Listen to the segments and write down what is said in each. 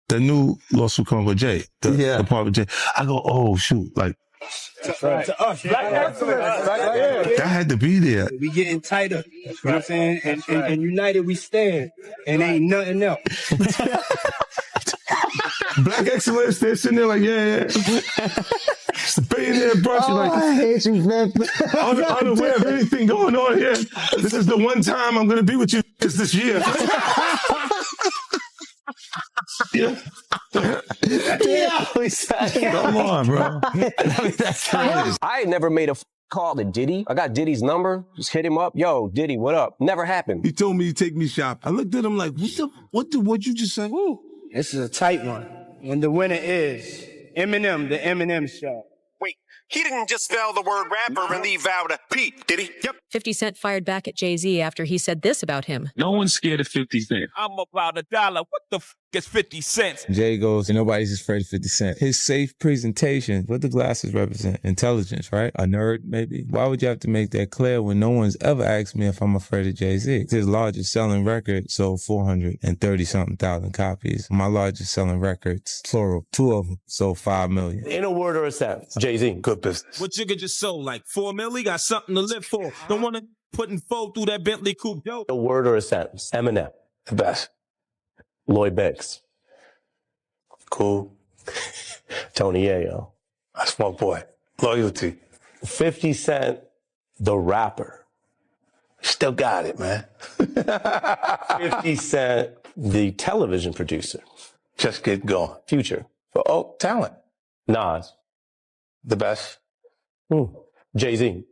the new lawsuit coming with Jay, the part with Jay. I go, oh shoot, like to us. that had to be there. We getting tighter. You know what I'm saying? And united we stand. And ain't nothing else. Black excellence, they're sitting there like, yeah. It's a billionaire brush. Like, I hate you, man. Unaware of anything going on here. This is the one time I'm going to be with you this year. Yeah. Come on, bro. That's I ain't never made a call to Diddy. I got Diddy's number. Just hit him up. Yo, Diddy, what up? Never happened. He told me to take me shopping. I looked at him like, what you just said? Ooh. This is a tight one. And the winner is Eminem, the Eminem Show. Wait, he didn't just spell the word rapper and leave out a P, did he? Yep. 50 Cent fired back at Jay-Z after he said this about him. No one's scared of 50 Cent. I'm about $1. What the f is 50 cents? Jay goes, and nobody's afraid of 50 Cent. His safe presentation, what the glasses represent? Intelligence, right? A nerd, maybe? Why would you have to make that clear when no one's ever asked me if I'm afraid of Jay-Z? His largest selling record sold 430-something thousand copies. My largest selling records, plural, 2 of them sold 5 million. In a word or a sentence, Jay-Z. Good business. What you could just sold, like 4 mil? Got something to live for. Don't want to putting foe through that Bentley coupe, yo. A word or a sentence. Eminem. The best. Lloyd Banks. Cool. Tony Yayo. That's my boy. Loyalty. 50 Cent, the rapper. Still got it, man. 50 Cent, the television producer. Just get going. Future. Oh, talent. Nas. The best. Jay-Z.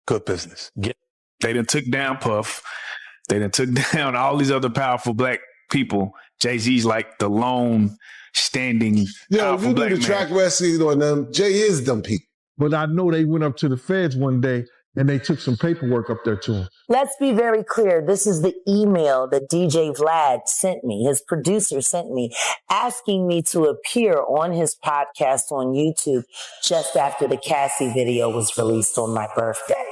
Good business. They done took down Puff. They done took down all these other powerful black people. Jay-Z's like the lone standing powerful black man. You do the track wrestling on them. Jay is them people. But I know they went up to the feds one day and they took some paperwork up there to him. Let's be very clear. This is the email that DJ Vlad sent me, his producer sent me, asking me to appear on his podcast on YouTube just after the Cassie video was released on my birthday.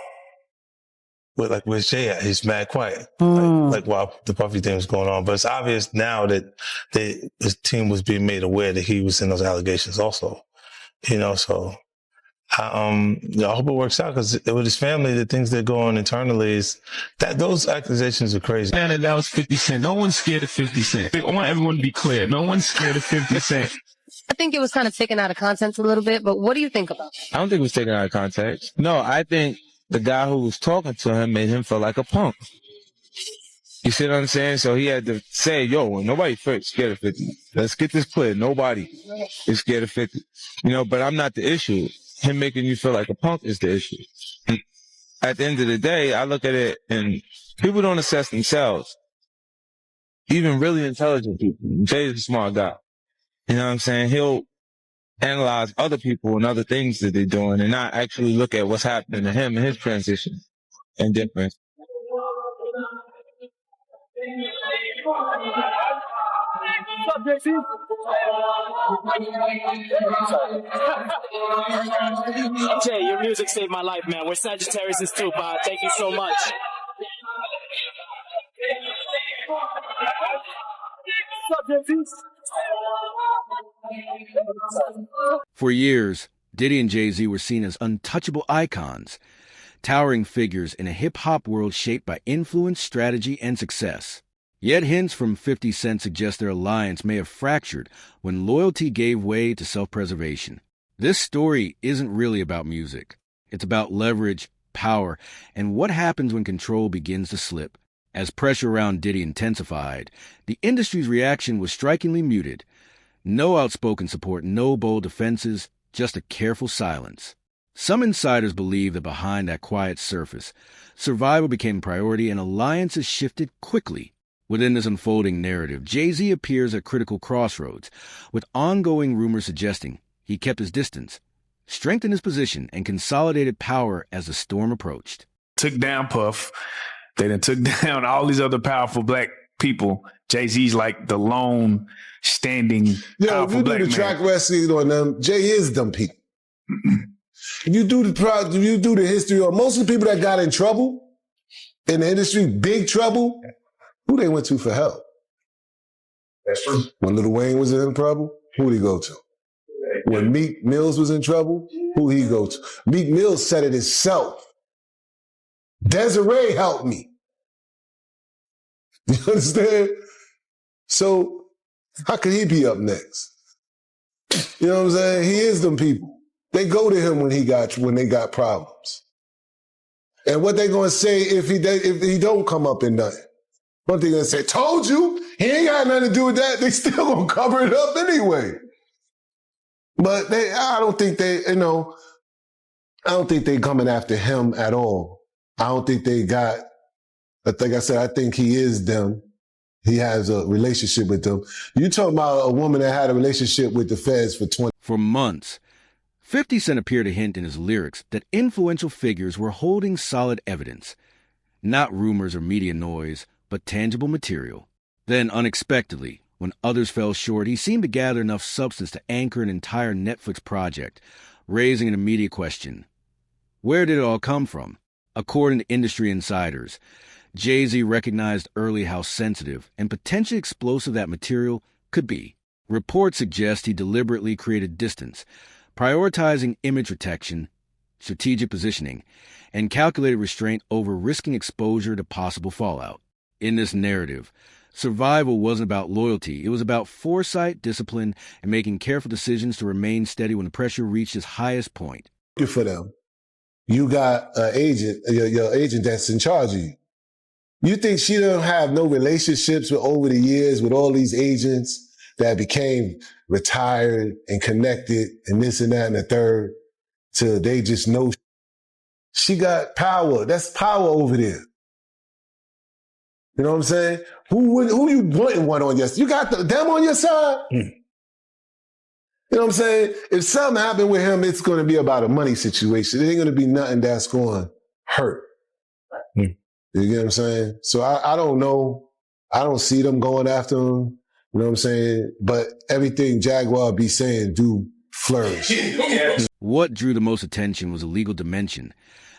But like, where's Jay at? He's mad quiet. Like while the Puffy thing was going on. But it's obvious now that his team was being made aware that he was in those allegations also. So I hope it works out, because with his family, the things that go on internally is that those accusations are crazy. Man, that was 50 Cent. No one's scared of 50 Cent. I want everyone to be clear. No one's scared of 50 Cent. I think it was kind of taken out of context a little bit, but what do you think about it? I don't think it was taken out of context. No, I think the guy who was talking to him made him feel like a punk. You see what I'm saying? So he had to say, yo, nobody's scared of 50. Let's get this clear. Nobody is scared of 50. But I'm not the issue. Him making you feel like a punk is the issue. At the end of the day, I look at it and people don't assess themselves. Even really intelligent people. Jay's a smart guy. You know what I'm saying? He'll analyze other people and other things that they're doing and not actually look at what's happening to him and his transition and difference. Jay, your music saved my life, man. We're Sagittarius too, Bob. Thank you so much. For years, Diddy and Jay-Z were seen as untouchable icons, towering figures in a hip-hop world shaped by influence, strategy, and success. Yet hints from 50 Cent suggest their alliance may have fractured when loyalty gave way to self-preservation. This story isn't really about music. It's about leverage, power, and what happens when control begins to slip. As pressure around Diddy intensified, the industry's reaction was strikingly muted. No outspoken support, no bold defenses, just a careful silence. Some insiders believe that behind that quiet surface, survival became a priority and alliances shifted quickly. Within this unfolding narrative, Jay-Z appears at critical crossroads, with ongoing rumors suggesting he kept his distance, strengthened his position, and consolidated power as the storm approached. Took down Puff. They done took down all these other powerful black people. Jay-Z's like the lone standing powerful black man. You do the track wrestling on them. Jay is them people. If you do the history on most of the people that got in trouble in the industry, big trouble, who they went to for help? That's true. When Lil Wayne was in trouble, who'd he go to? When Meek Mills was in trouble, who'd he go to? Meek Mills said it himself. Desiree helped me. You understand? So how could he be up next? You know what I'm saying? He is them people. They go to him when they got problems. And what they gonna say if he don't come up in nothing? What they gonna say? Told you, he ain't got nothing to do with that. They still gonna cover it up anyway. But I don't think they coming after him at all. I don't think they got, like I said, I think he is them. He has a relationship with them. You talking about a woman that had a relationship with the feds for 20. For months, 50 Cent appeared to hint in his lyrics that influential figures were holding solid evidence. Not rumors or media noise, but tangible material. Then, unexpectedly, when others fell short, he seemed to gather enough substance to anchor an entire Netflix project, raising an immediate question. Where did it all come from? According to industry insiders, Jay-Z recognized early how sensitive and potentially explosive that material could be. Reports suggest he deliberately created distance, prioritizing image protection, strategic positioning, and calculated restraint over risking exposure to possible fallout. In this narrative, survival wasn't about loyalty. It was about foresight, discipline, and making careful decisions to remain steady when the pressure reached its highest point. For them, you got an agent, your agent that's in charge of you. You think she don't have no relationships with over the years with all these agents that became retired and connected and this and that and the third till they just know she got power. That's power over there. You know what I'm saying? Who you wanting one on your side? You got them on your side? You know what I'm saying? If something happened with him, it's going to be about a money situation. It ain't going to be nothing that's going to hurt. You get what I'm saying? So I don't know. I don't see them going after him. You know what I'm saying? But everything Jaguar be saying do flourish. What drew the most attention was a legal dimension,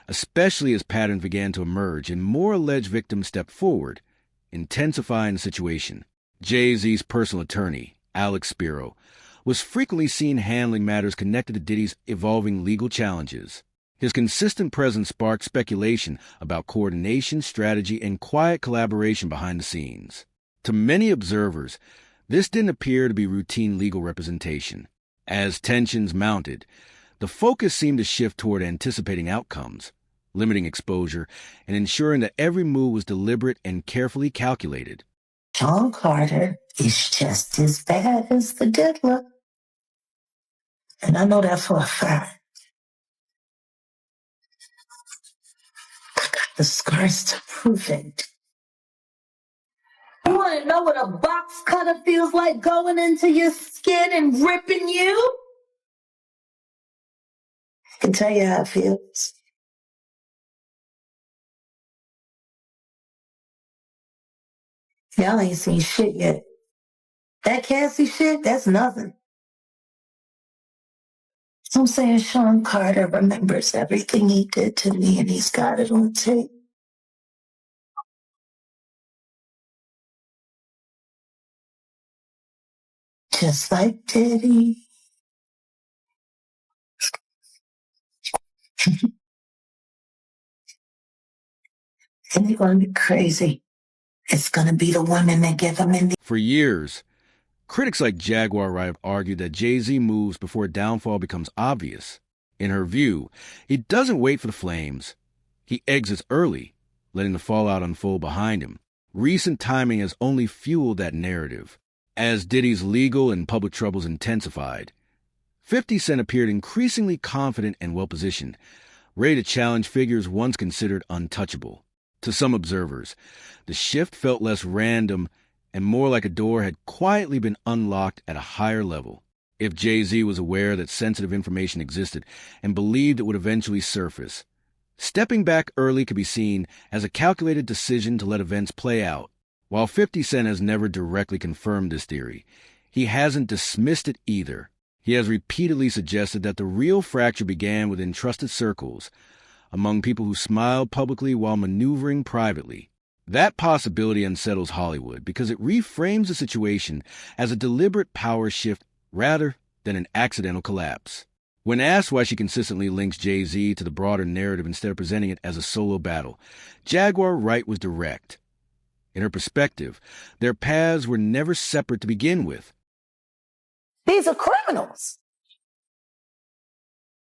especially as patterns began to emerge and more alleged victims stepped forward, intensifying the situation. Jay-Z's personal attorney, Alex Spiro, was frequently seen handling matters connected to Diddy's evolving legal challenges. His consistent presence sparked speculation about coordination, strategy, and quiet collaboration behind the scenes. To many observers, this didn't appear to be routine legal representation. As tensions mounted, the focus seemed to shift toward anticipating outcomes, limiting exposure, and ensuring that every move was deliberate and carefully calculated. Sean Carter is just as bad as the diddler. And I know that for a fact. I got the scars to prove it. You want to know what a box cutter feels like going into your skin and ripping you? I can tell you how it feels. Y'all ain't seen shit yet. That Cassie shit, that's nothing. I'm saying Sean Carter remembers everything he did to me and he's got it on tape. Just like Diddy. And they're going to be crazy. It's going to be the women that give them in the... For years, critics like Jaguar Wright argued that Jay-Z moves before downfall becomes obvious. In her view, he doesn't wait for the flames. He exits early, letting the fallout unfold behind him. Recent timing has only fueled that narrative. As Diddy's legal and public troubles intensified, 50 Cent appeared increasingly confident and well-positioned, ready to challenge figures once considered untouchable. To some observers, the shift felt less random and more like a door had quietly been unlocked at a higher level. If Jay-Z was aware that sensitive information existed and believed it would eventually surface, stepping back early could be seen as a calculated decision to let events play out. While 50 Cent has never directly confirmed this theory, he hasn't dismissed it either. He has repeatedly suggested that the real fracture began within trusted circles, among people who smiled publicly while maneuvering privately. That possibility unsettles Hollywood because it reframes the situation as a deliberate power shift rather than an accidental collapse. When asked why she consistently links Jay-Z to the broader narrative instead of presenting it as a solo battle, Jaguar Wright was direct. In her perspective, their paths were never separate to begin with. These are criminals.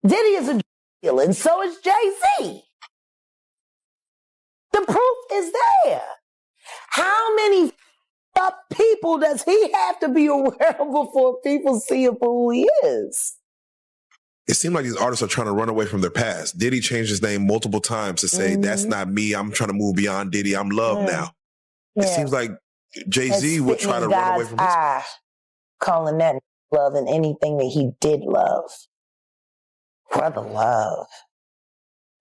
Diddy is a dealer, and so is Jay-Z. The proof is there. How many up people does he have to be aware of before people see him for who he is? It seems like these artists are trying to run away from their past. Diddy changed his name multiple times to say, that's not me. I'm trying to move beyond Diddy. I'm Love now. It seems like Jay-Z would try to run away from his past. Calling that love and anything that he did love. Brother love.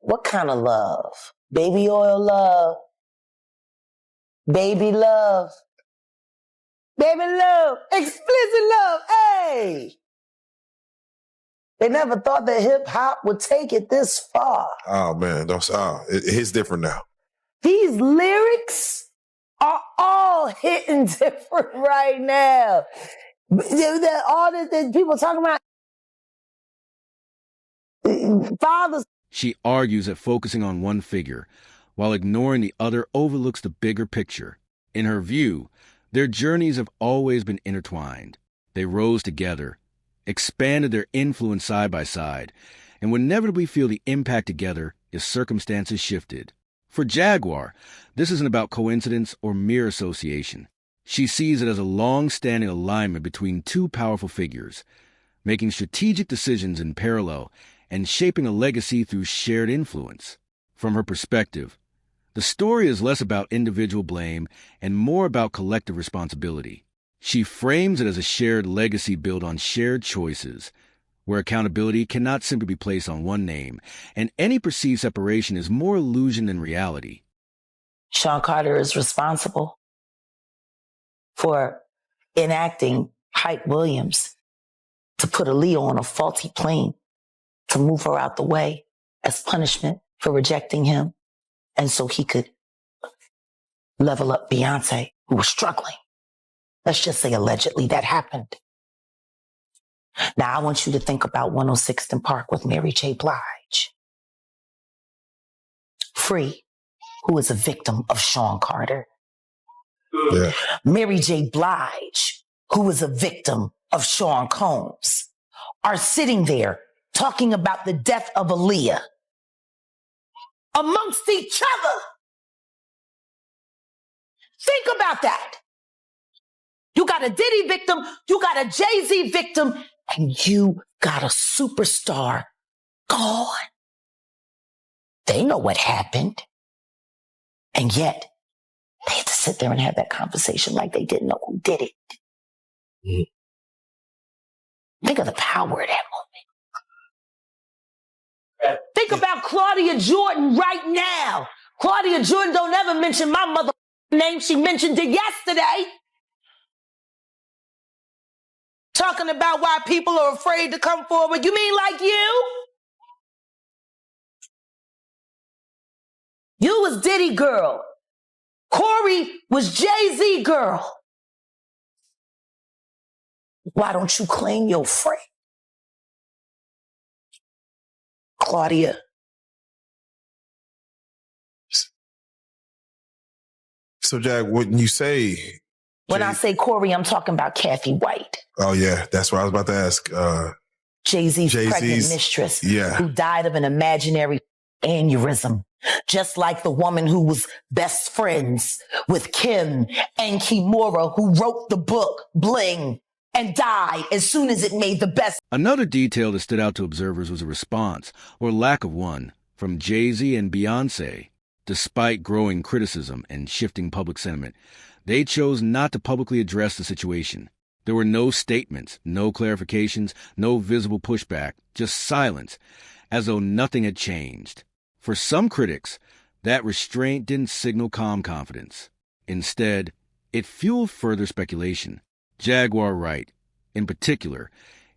What kind of love? Baby oil love. Baby love. Baby love. Explicit love. Hey! They never thought that hip-hop would take it this far. Oh, man. It's different now. These lyrics are all hitting different right now. All that people talking about fathers. She argues that focusing on one figure while ignoring the other overlooks the bigger picture. In her view, their journeys have always been intertwined. They rose together, expanded their influence side by side, and would inevitably feel the impact together if circumstances shifted. For Jaguar, this isn't about coincidence or mere association. She sees it as a long-standing alignment between two powerful figures, making strategic decisions in parallel and shaping a legacy through shared influence. From her perspective, the story is less about individual blame and more about collective responsibility. She frames it as a shared legacy built on shared choices, where accountability cannot simply be placed on one name, and any perceived separation is more illusion than reality. Sean Carter is responsible for enacting Hype Williams to put Aaliyah on a faulty plane to move her out the way as punishment for rejecting him, and so he could level up Beyonce, who was struggling. Let's just say allegedly that happened. Now, I want you to think about 106th and Park with Mary J. Blige. Free, who is a victim of Sean Carter. Yeah. Mary J. Blige, who is a victim of Sean Combs, are sitting there talking about the death of Aaliyah amongst each other. Think about that. You got a Diddy victim, you got a Jay-Z victim, and you got a superstar gone. They know what happened. And yet, they had to sit there and have that conversation like they didn't know who did it. Think of the power of that moment. Think about Claudia Jordan right now. Claudia Jordan don't ever mention my mother name. She mentioned it yesterday. Talking about why people are afraid to come forward. You mean like you? You was Diddy girl. Corey was Jay-Z girl. Why don't you claim your friend? Claudia. So, Jag, when you say... When I say Corey, I'm talking about Kathy White. Oh, yeah. That's what I was about to ask. Jay-Z's pregnant mistress who died of an imaginary aneurysm. Just like the woman who was best friends with Kim and Kimura, who wrote the book Bling and died as soon as it made the best. Another detail that stood out to observers was a response, or lack of one, from Jay-Z and Beyonce. Despite growing criticism and shifting public sentiment, they chose not to publicly address the situation. There were no statements, no clarifications, no visible pushback, just silence, as though nothing had changed. For some critics, that restraint didn't signal calm confidence. Instead, it fueled further speculation. Jaguar Wright, in particular,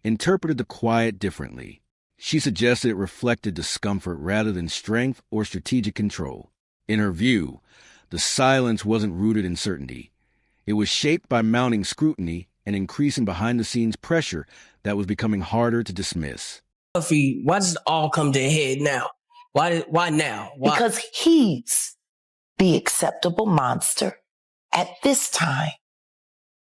interpreted the quiet differently. She suggested it reflected discomfort rather than strength or strategic control. In her view, the silence wasn't rooted in certainty. It was shaped by mounting scrutiny and increasing behind-the-scenes pressure that was becoming harder to dismiss. Why does it all come to a head now? Why now? Why? Because he's the acceptable monster at this time,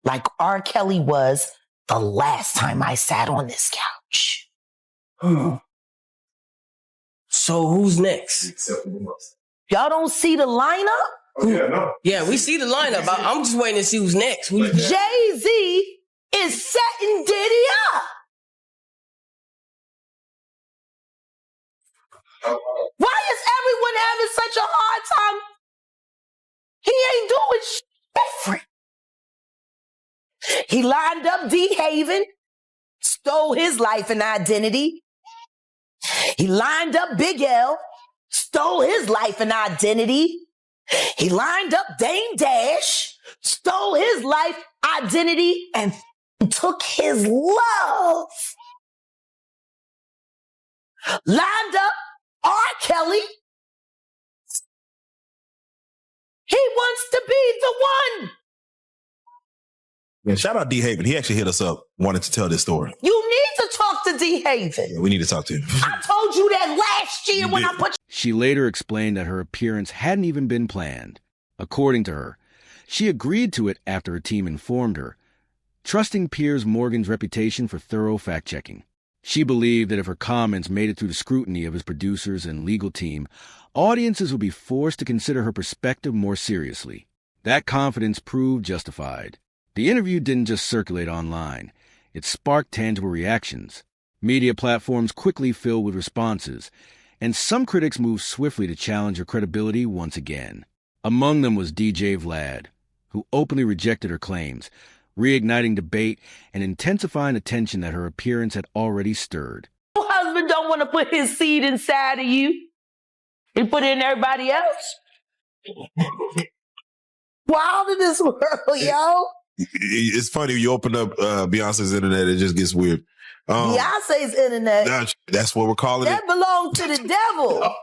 like R. Kelly was the last time I sat on this couch. So who's next? Y'all don't see the lineup? Yeah, we see the lineup. I'm just waiting to see who's next. Jay-Z is setting Diddy up. Why is everyone having such a hard time? He ain't doing shit different. He lined up D. Haven, stole his life and identity. He lined up Big L, stole his life and identity. He lined up Dame Dash, stole his life, identity, and took his love. Lined up R. Kelly. He wants to be the one. Yeah, shout out D. Haven. He actually hit us up, wanted to tell this story. You need to talk to D. Haven. Yeah, we need to talk to him. I told you that last year when I put. She later explained that her appearance hadn't even been planned. According to her, she agreed to it after her team informed her, trusting Piers Morgan's reputation for thorough fact-checking. She believed that if her comments made it through the scrutiny of his producers and legal team, audiences would be forced to consider her perspective more seriously. That confidence proved justified. The interview didn't just circulate online. It sparked tangible reactions. Media platforms quickly filled with responses, and some critics moved swiftly to challenge her credibility once again. Among them was DJ Vlad, who openly rejected her claims, reigniting debate and intensifying the tension that her appearance had already stirred. Your husband don't want to put his seed inside of you. He put it in everybody else. Wild in this world, yo. It's funny, you open up Beyonce's internet, it just gets weird. Beyonce's internet. That's what we're calling that it. That belongs to the devil.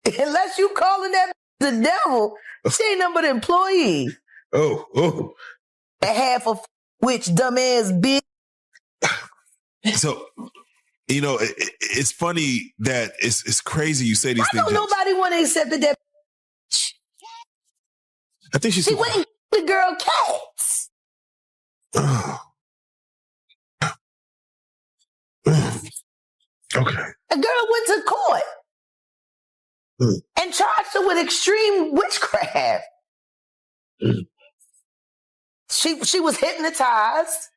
Unless you calling that the devil, she ain't nothing but an employee. Oh. And half of which dumbass bitch. So, you know, it's funny that it's crazy you say these things. Why don't nobody want to accept that? I think she's. She went and the girl cats. Okay. A girl went to court and charged her with extreme witchcraft. She was hypnotized.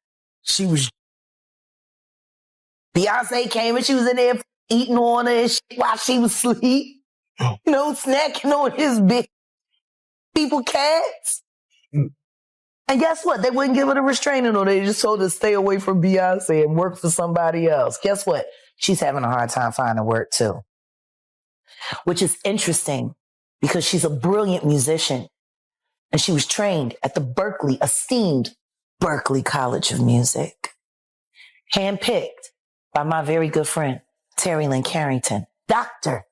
Beyonce came and she was in there eating on her and shit while she was asleep. You know, snacking on his big people cats. And guess what? They wouldn't give her the restraining order. They just told her to stay away from Beyonce and work for somebody else. Guess what? She's having a hard time finding work too. Which is interesting because she's a brilliant musician. And she was trained at the esteemed Berklee College of Music. Handpicked by my very good friend, Terry Lynn Carrington, Dr.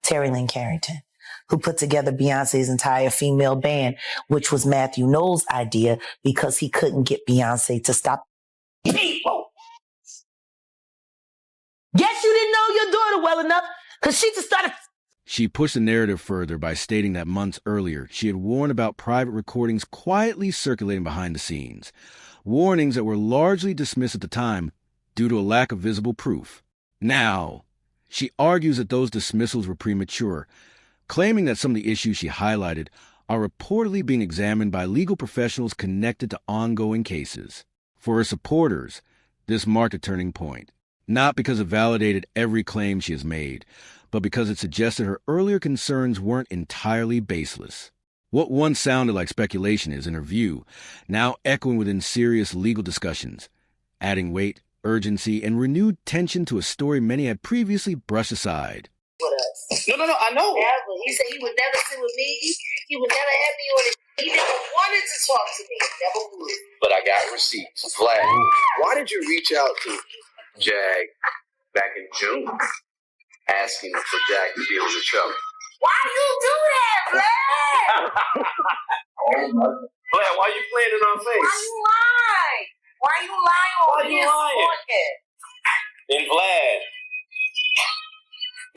Terry Lynn Carrington, who put together Beyonce's entire female band, which was Matthew Knowles' idea because he couldn't get Beyonce to stop people. Guess you didn't know your daughter well enough because she just started. She pushed the narrative further by stating that months earlier, she had warned about private recordings quietly circulating behind the scenes, warnings that were largely dismissed at the time due to a lack of visible proof. Now, she argues that those dismissals were premature, claiming that some of the issues she highlighted are reportedly being examined by legal professionals connected to ongoing cases. For her supporters, this marked a turning point, not because it validated every claim she has made, but because it suggested her earlier concerns weren't entirely baseless. What once sounded like speculation is, in her view, now echoing within serious legal discussions, adding weight, urgency, and renewed tension to a story many had previously brushed aside. No, I know. Never. He said he would never sit with me. He would never have me on it. He never wanted to talk to me. Never would. But I got receipts. Vlad, why did you reach out to Jag back in June asking for Jag to be on the show? Why you do that, Vlad? Vlad, why you playing in our face? Why you lying over here talking? And Vlad.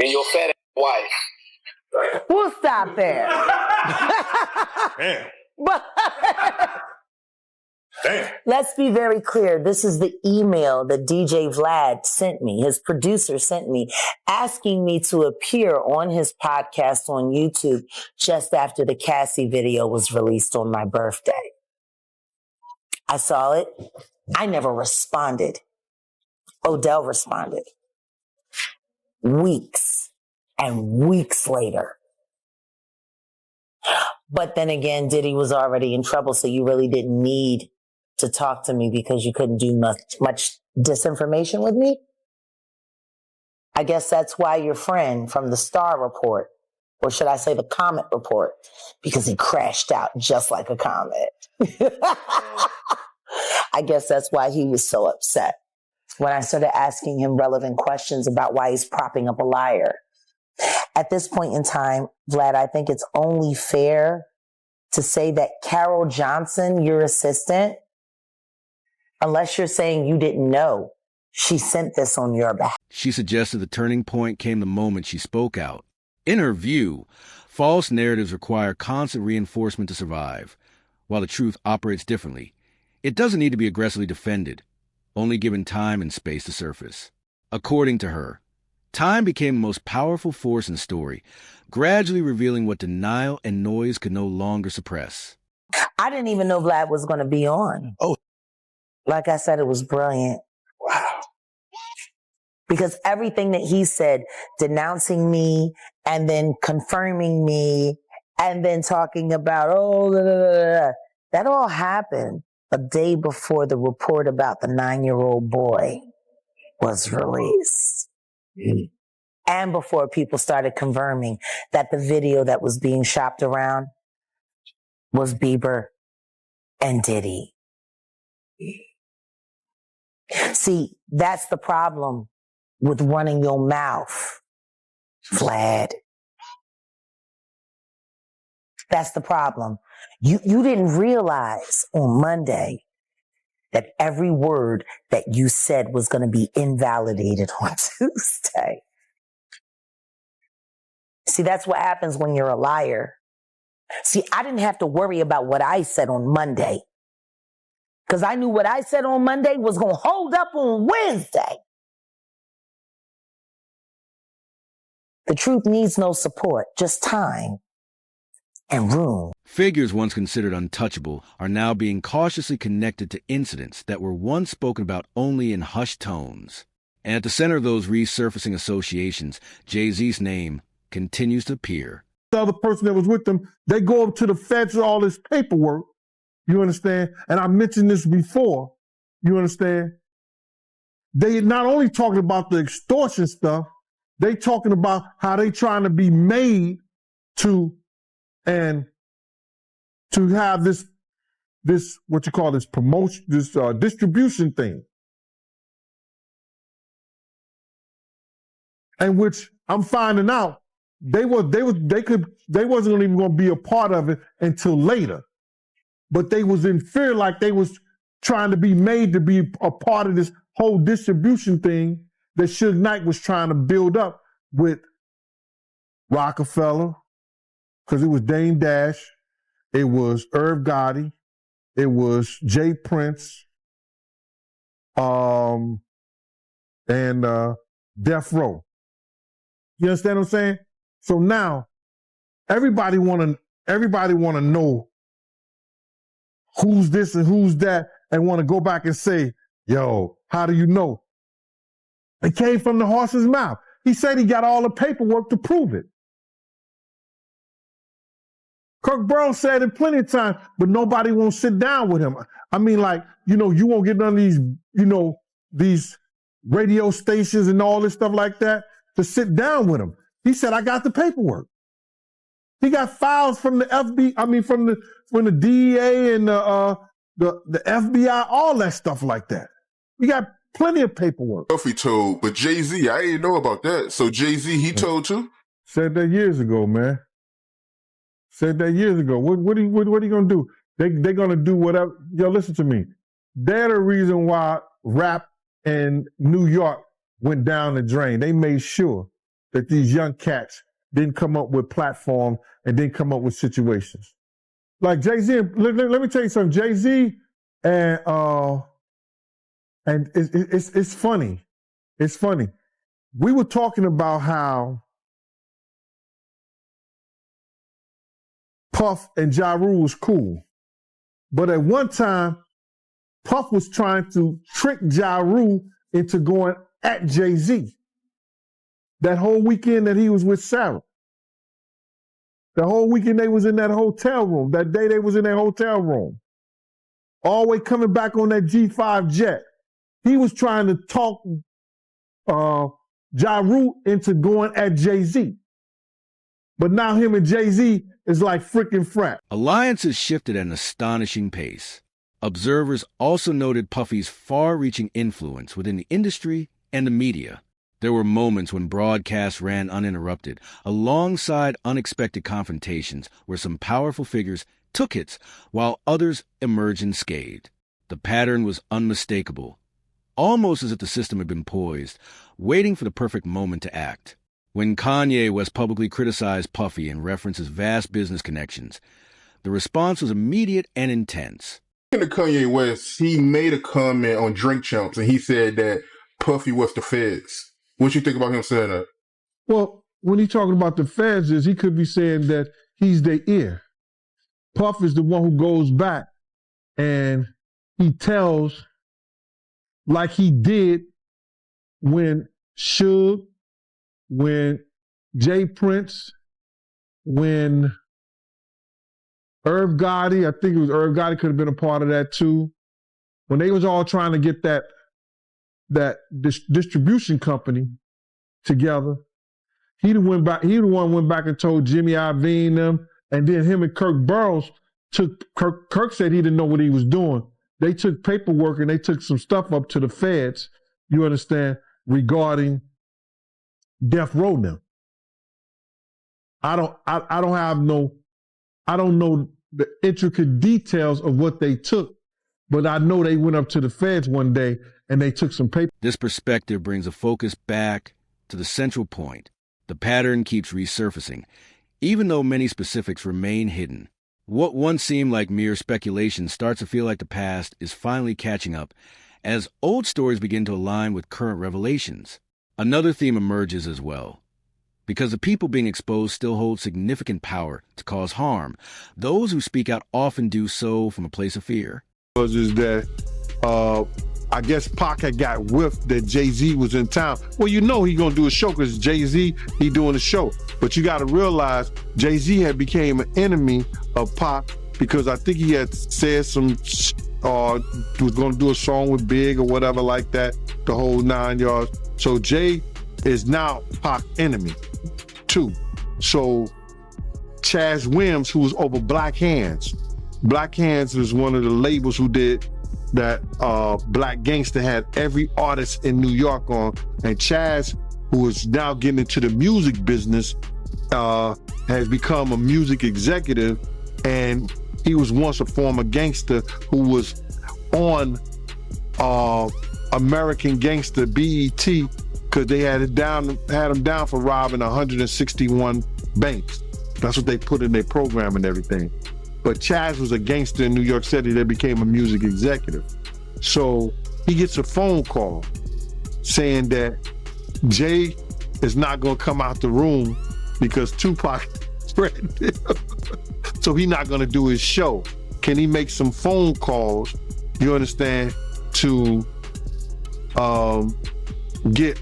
And your fat wife. We'll stop there. Man. Damn. Let's be very clear. This is the email that DJ Vlad sent me, his producer sent me, asking me to appear on his podcast on YouTube just after the Cassie video was released on my birthday. I saw it. I never responded. Odell responded. Weeks and weeks later. But then again, Diddy was already in trouble, so you really didn't need to talk to me because you couldn't do much disinformation with me. I guess that's why your friend from the Star Report, or should I say the Comet Report, because he crashed out just like a comet. I guess that's why he was so upset when I started asking him relevant questions about why he's propping up a liar. At this point in time, Vlad, I think it's only fair to say that Carol Johnson, your assistant, unless you're saying you didn't know, she sent this on your behalf. She suggested the turning point came the moment she spoke out. In her view, false narratives require constant reinforcement to survive, while the truth operates differently. It doesn't need to be aggressively defended, only given time and space to surface. According to her, time became the most powerful force in the story, gradually revealing what denial and noise could no longer suppress. I didn't even know Vlad was going to be on. Oh. Like I said, it was brilliant. Wow. Because everything that he said, denouncing me and then confirming me and then talking about, that all happened a day before the report about the 9-year-old boy was released. And before people started confirming that the video that was being shopped around was Bieber and Diddy. See, that's the problem with running your mouth, Vlad. That's the problem. You didn't realize on Monday that every word that you said was going to be invalidated on Tuesday. See, that's what happens when you're a liar. See, I didn't have to worry about what I said on Monday because I knew what I said on Monday was going to hold up on Wednesday. The truth needs no support, just time and room. Figures once considered untouchable are now being cautiously connected to incidents that were once spoken about only in hushed tones. And at the center of those resurfacing associations, Jay-Z's name continues to appear. The other person that was with them, they go up to the feds with all this paperwork, you understand? And I mentioned this before, you understand? They not only talking about the extortion stuff, they talking about how they trying to be made to have this what you call this promotion, this distribution thing. And which I'm finding out they wasn't even going to be a part of it until later. But they was in fear, like they was trying to be made to be a part of this whole distribution thing that Suge Knight was trying to build up with Rockefeller, because it was Dame Dash, it was Irv Gotti, it was Jay Prince, and Death Row. You understand what I'm saying? So now everybody wanna know who's this and who's that, and want to go back and say, yo, how do you know? It came from the horse's mouth. He said he got all the paperwork to prove it. Kirk Brown said it plenty of times, but nobody won't sit down with him. I mean, like, you won't get none of these, these radio stations and all this stuff like that to sit down with him. He said, I got the paperwork. He got files from the from the DEA and the FBI, all that stuff like that. He got plenty of paperwork. He told, but Jay-Z, I didn't know about that. So Jay-Z, he told too? Said that years ago, man. Said that years ago. What are you gonna do? They're gonna do whatever. Yo, listen to me. They're the reason why rap in New York went down the drain. They made sure that these young cats didn't come up with platform and didn't come up with situations. Like Jay-Z, let me tell you something. Jay-Z and it's funny. It's funny. We were talking about how Puff and Ja Rule was cool. But at one time, Puff was trying to trick Ja Rule into going at Jay-Z. That whole weekend that he was with Sarah. The whole weekend they was in that hotel room. That day they was in that hotel room. All the way coming back on that G5 jet. He was trying to talk Ja Rule into going at Jay-Z. But now him and Jay-Z is like freaking frat. Alliances shifted at an astonishing pace. Observers also noted Puffy's far-reaching influence within the industry and the media. There were moments when broadcasts ran uninterrupted, alongside unexpected confrontations where some powerful figures took hits while others emerged unscathed. The pattern was unmistakable, almost as if the system had been poised, waiting for the perfect moment to act. When Kanye West publicly criticized Puffy and referenced his vast business connections, the response was immediate and intense. To Kanye West, he made a comment on Drink Champs, and he said that Puffy was the feds. What you think about him saying that? Well, when he's talking about the feds, he could be saying that he's their ear. Puff is the one who goes back and he tells, like he did when Suge, when Jay Prince, when Irv Gotti, I think it was Irv Gotti could have been a part of that too. When they was all trying to get that distribution company together, he the one went back and told Jimmy Iovine them, and then him and Kirk Burroughs Kirk said he didn't know what he was doing. They took paperwork and they took some stuff up to the feds, you understand, regarding Death Row now. I don't know the intricate details of what they took, but I know they went up to the feds one day and they took some paper. This perspective brings a focus back to the central point. The pattern keeps resurfacing, even though many specifics remain hidden. What once seemed like mere speculation starts to feel like the past is finally catching up as old stories begin to align with current revelations. Another theme emerges as well. Because the people being exposed still hold significant power to cause harm, those who speak out often do so from a place of fear. Is that I guess Pac had got whiffed that Jay-Z was in town. Well, you know he gonna do a show because Jay-Z, he doing a show. But you gotta realize Jay-Z had became an enemy of Pac because I think he had said some, was gonna do a song with Big or whatever like that, the whole 9 yards. So Jay is now Pac's enemy too. So Chaz Williams, who was over Black Hands. Black Hands was one of the labels who did that Black Gangster had every artist in New York on. And Chaz, who is now getting into the music business, has become a music executive. And he was once a former gangster who was on American Gangster BET because they had him down for robbing 161 banks. That's what they put in their program and everything. But Chaz was a gangster in New York City that became a music executive. So he gets a phone call saying that Jay is not gonna come out the room because Tupac threatened him. So he's not gonna do his show. Can he make some phone calls, you understand, to get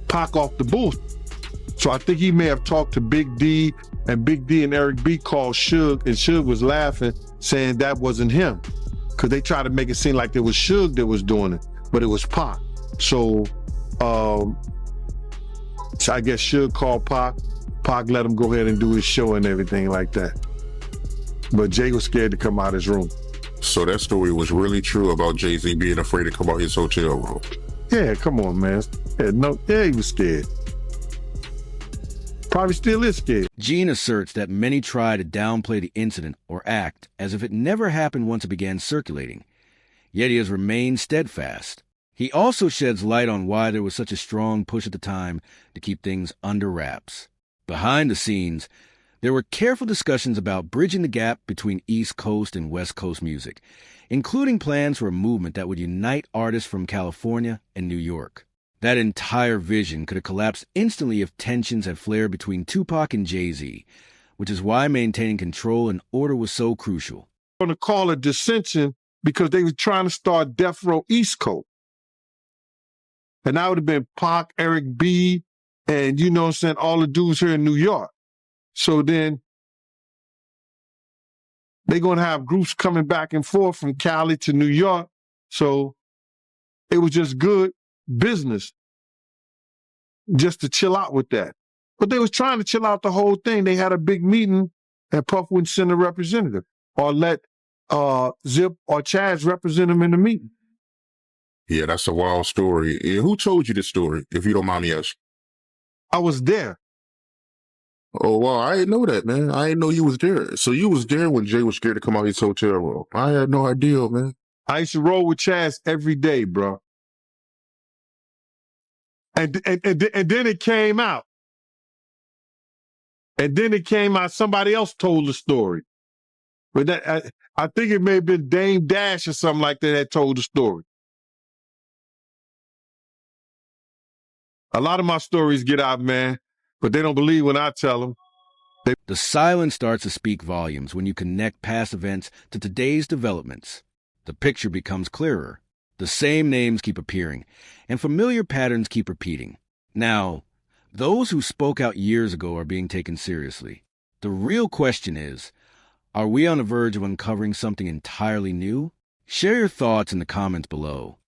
Pac off the booth? So I think he may have talked to Big D, and Big D and Eric B called Suge, and Suge was laughing, saying that wasn't him. Because they tried to make it seem like it was Suge that was doing it, but it was Pac. So I guess Suge called Pac. Pac let him go ahead and do his show and everything like that. But Jay was scared to come out his room. So that story was really true about Jay-Z being afraid to come out his hotel room. Yeah, come on, man. Yeah, he was scared. Probably still is scared. Gene asserts that many try to downplay the incident or act as if it never happened once it began circulating, yet he has remained steadfast. He also sheds light on why there was such a strong push at the time to keep things under wraps. Behind the scenes, there were careful discussions about bridging the gap between East Coast and West Coast music, including plans for a movement that would unite artists from California and New York. That entire vision could have collapsed instantly if tensions had flared between Tupac and Jay-Z, which is why maintaining control and order was so crucial. I'm going to call it dissension because they were trying to start Death Row East Coast. And that would have been Pac, Eric B., and, you know what I'm saying, all the dudes here in New York. So then they're going to have groups coming back and forth from Cali to New York. So it was just good business just to chill out with that. But they was trying to chill out the whole thing. They had a big meeting and Puff wouldn't send a representative or let Zip or Chaz represent him in the meeting. Yeah, that's a wild story. Who told you this story, if you don't mind me asking? I was there. Oh, wow, I didn't know that, man. I didn't know you was there. So you was there when Jay was scared to come out his hotel room. I had no idea, man. I used to roll with Chaz every day, bro. And then it came out. And then it came out, somebody else told the story. But that, I think it may have been Dame Dash or something like that told the story. A lot of my stories get out, man, but they don't believe when I tell them. The silence starts to speak volumes when you connect past events to today's developments. The picture becomes clearer. The same names keep appearing, and familiar patterns keep repeating. Now, those who spoke out years ago are being taken seriously. The real question is, are we on the verge of uncovering something entirely new? Share your thoughts in the comments below.